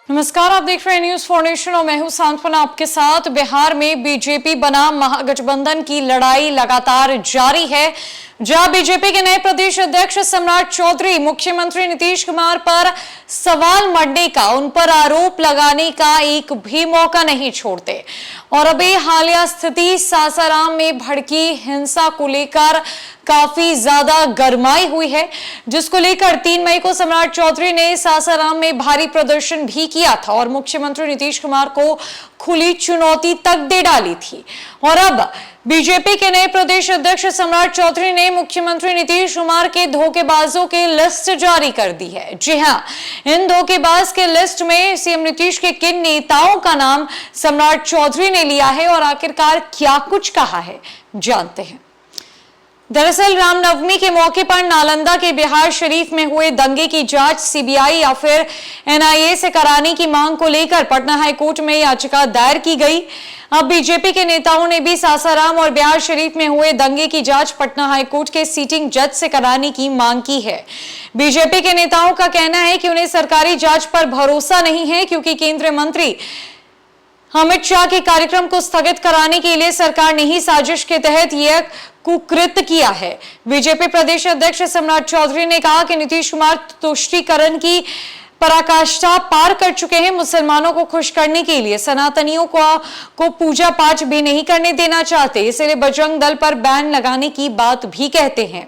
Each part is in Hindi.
नमस्कार, आप देख रहे हैं न्यूज फॉर नेशन और मैं हूं सांत्वना आपके साथ। बिहार में बीजेपी बनाम महागठबंधन की लड़ाई लगातार जारी है, जहां बीजेपी के नए प्रदेश अध्यक्ष सम्राट चौधरी मुख्यमंत्री नीतीश कुमार पर सवाल मढ़ने का, उन पर आरोप लगाने का एक भी मौका नहीं छोड़ते। और अभी हालिया स्थिति सासाराम में भड़की हिंसा को लेकर काफी ज्यादा गरमाई हुई है, जिसको लेकर 3 मई को सम्राट चौधरी ने सासाराम में भारी प्रदर्शन भी किया था और मुख्यमंत्री नीतीश कुमार को खुली चुनौती तक दे डाली थी। और अब बीजेपी के नए प्रदेश अध्यक्ष सम्राट चौधरी ने मुख्यमंत्री नीतीश कुमार के धोखेबाजों की लिस्ट जारी कर दी है। जी हां, इन धोखेबाज के लिस्ट में सीएम नीतीश के किन नेताओं का नाम सम्राट चौधरी ने लिया है और आखिरकार क्या कुछ कहा है, जानते हैं। दरअसल रामनवमी के मौके पर नालंदा के बिहार शरीफ में हुए दंगे की जांच सीबीआई या फिर एनआईए से कराने की मांग को लेकर पटना हाईकोर्ट में याचिका दायर की गई। अब बीजेपी के नेताओं ने भी सासाराम और बिहार शरीफ में हुए दंगे की जांच पटना हाईकोर्ट के सीटिंग जज से कराने की मांग की है। बीजेपी के नेताओं का कहना है कि उन्हें सरकारी जांच पर भरोसा नहीं है, क्योंकि केंद्रीय मंत्री अमित शाह के कार्यक्रम को स्थगित कराने के लिए सरकार ने ही साजिश के तहत यह कुकृत्य किया है। बीजेपी प्रदेश अध्यक्ष सम्राट चौधरी ने कहा कि नीतीश कुमार तुष्टीकरण की पराकाष्ठा पार कर चुके हैं। मुसलमानों को खुश करने के लिए सनातनियों को पूजा पाठ भी नहीं करने देना चाहते, इसलिए बजरंग दल पर बैन लगाने की बात भी कहते हैं।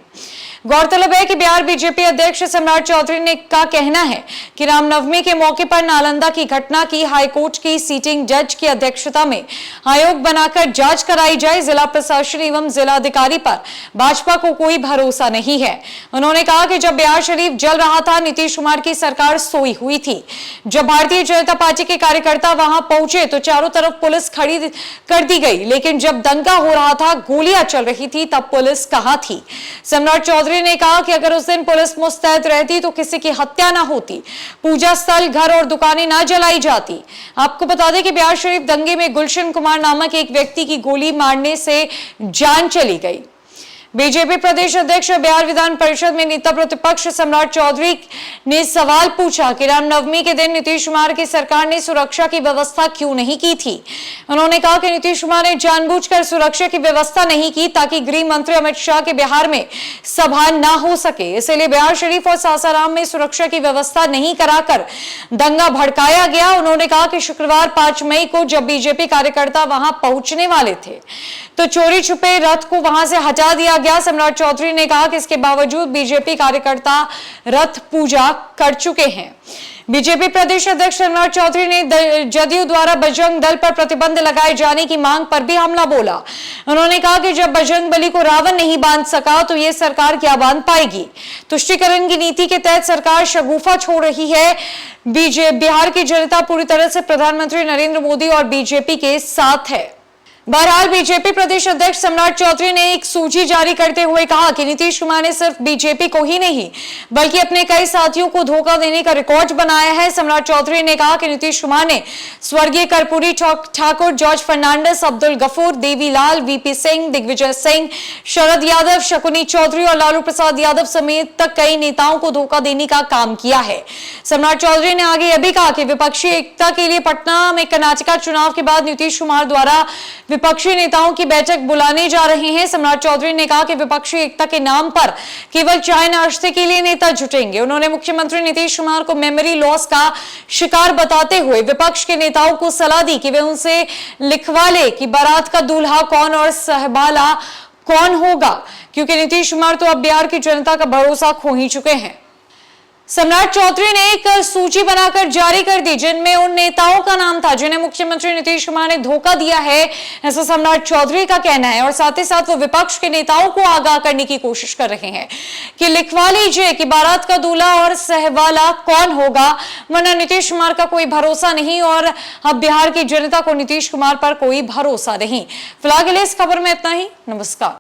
गौरतलब है कि बिहार बीजेपी अध्यक्ष सम्राट चौधरी ने का कहना है कि रामनवमी के मौके पर नालंदा की घटना की हाईकोर्ट की सीटिंग जज की अध्यक्षता में आयोग बनाकर जांच कराई जाए। जिला प्रशासन एवं जिलाधिकारी पर भाजपा को कोई भरोसा नहीं है। उन्होंने कहा कि जब बिहार शरीफ जल रहा था, नीतीश कुमार की सरकार सोई हुई थी। जब भारतीय जनता पार्टी के कार्यकर्ता वहां पहुंचे तो चारों तरफ पुलिस खड़ी कर दी गई, लेकिन जब दंगा हो रहा था, गोलियां चल रही थी, तब पुलिस कहां थी? सम्राट चौधरी ने कहा कि अगर उस दिन पुलिस मुस्तैद रहती तो किसी की हत्या ना होती, पूजा स्थल, घर और दुकानें ना जलाई जाती। आपको बता दें कि बिहार शरीफ दंगे में गुलशन कुमार नामक एक व्यक्ति की गोली मारने से जान चली गई। बीजेपी प्रदेश अध्यक्ष बिहार विधान परिषद में नेता प्रतिपक्ष सम्राट चौधरी ने सवाल पूछा कि रामनवमी के दिन नीतीश कुमार की सरकार ने सुरक्षा की व्यवस्था क्यों नहीं की थी। उन्होंने कहा कि नीतीश कुमार ने जानबूझकर सुरक्षा की व्यवस्था नहीं की ताकि गृह मंत्री अमित शाह के बिहार में सभा ना हो सके, इसलिए बिहार शरीफ और सासाराम में सुरक्षा की व्यवस्था नहीं कराकर दंगा भड़काया गया। उन्होंने कहा कि शुक्रवार 5 मई को जब बीजेपी कार्यकर्ता वहां पहुंचने वाले थे तो चोरी छुपे रथ को वहां से हटा दिया गया। सम्राट चौधरी ने कहा कि इसके बावजूद बीजेपी कार्यकर्ता रथ पूजा कर चुके हैं। बीजेपी प्रदेश अध्यक्ष सम्राट चौधरी ने जदयू द्वारा बजरंग दल पर प्रतिबंध लगाए जाने की मांग पर भी हमला बोला। उन्होंने कहा कि जब बजरंग बली को रावण नहीं बांध सका तो ये सरकार क्या बांध पाएगी। तुष्टीकरण की नीति के तहत सरकार शगुफा छोड़ रही है। बिहार की जनता पूरी तरह से प्रधानमंत्री नरेंद्र मोदी और बीजेपी के साथ है। बहरहाल बीजेपी प्रदेश अध्यक्ष सम्राट चौधरी ने एक सूची जारी करते हुए कहा कि नीतीश कुमार ने सिर्फ बीजेपी को ही नहीं बल्कि अपने कई साथियों को धोखा देने का रिकॉर्ड बनाया है। सम्राट चौधरी ने कहा कि नीतीश कुमार ने स्वर्गीय कर्पूरी ठाकुर, जॉर्ज फर्नांडिस, अब्दुल गफूर, देवीलाल, वीपी सिंह, दिग्विजय सिंह, शरद यादव, शकुनी चौधरी और लालू प्रसाद यादव समेत तक कई नेताओं को धोखा देने का काम किया है। सम्राट चौधरी ने आगे यह भी कहा कि विपक्षी एकता के लिए पटना में कर्नाटक चुनाव के बाद नीतीश कुमार द्वारा विपक्षी नेताओं की बैठक बुलाने जा रहे हैं। सम्राट चौधरी ने कहा कि विपक्षी एकता के नाम पर केवल चाय नाश्ते के लिए नेता जुटेंगे। उन्होंने मुख्यमंत्री नीतीश कुमार को मेमोरी लॉस का शिकार बताते हुए विपक्ष के नेताओं को सलाह दी कि वे उनसे लिखवा ले कि बारात का दूल्हा कौन और सहबाला कौन होगा, क्योंकि नीतीश कुमार तो अब बिहार की जनता का भरोसा खो ही चुके हैं। सम्राट चौधरी ने एक सूची बनाकर जारी कर दी जिनमें उन नेताओं का नाम था जिन्हें मुख्यमंत्री नीतीश कुमार ने धोखा दिया है, ऐसा सम्राट चौधरी का कहना है। और साथ ही साथ वो विपक्ष के नेताओं को आगाह करने की कोशिश कर रहे हैं कि लिखवा लीजिए कि बारात का दूल्हा और सहवाला कौन होगा, वरना नीतीश कुमार का कोई भरोसा नहीं और अब बिहार की जनता को नीतीश कुमार पर कोई भरोसा नहीं। फिलहाल के लिए इस खबर में इतना ही। नमस्कार।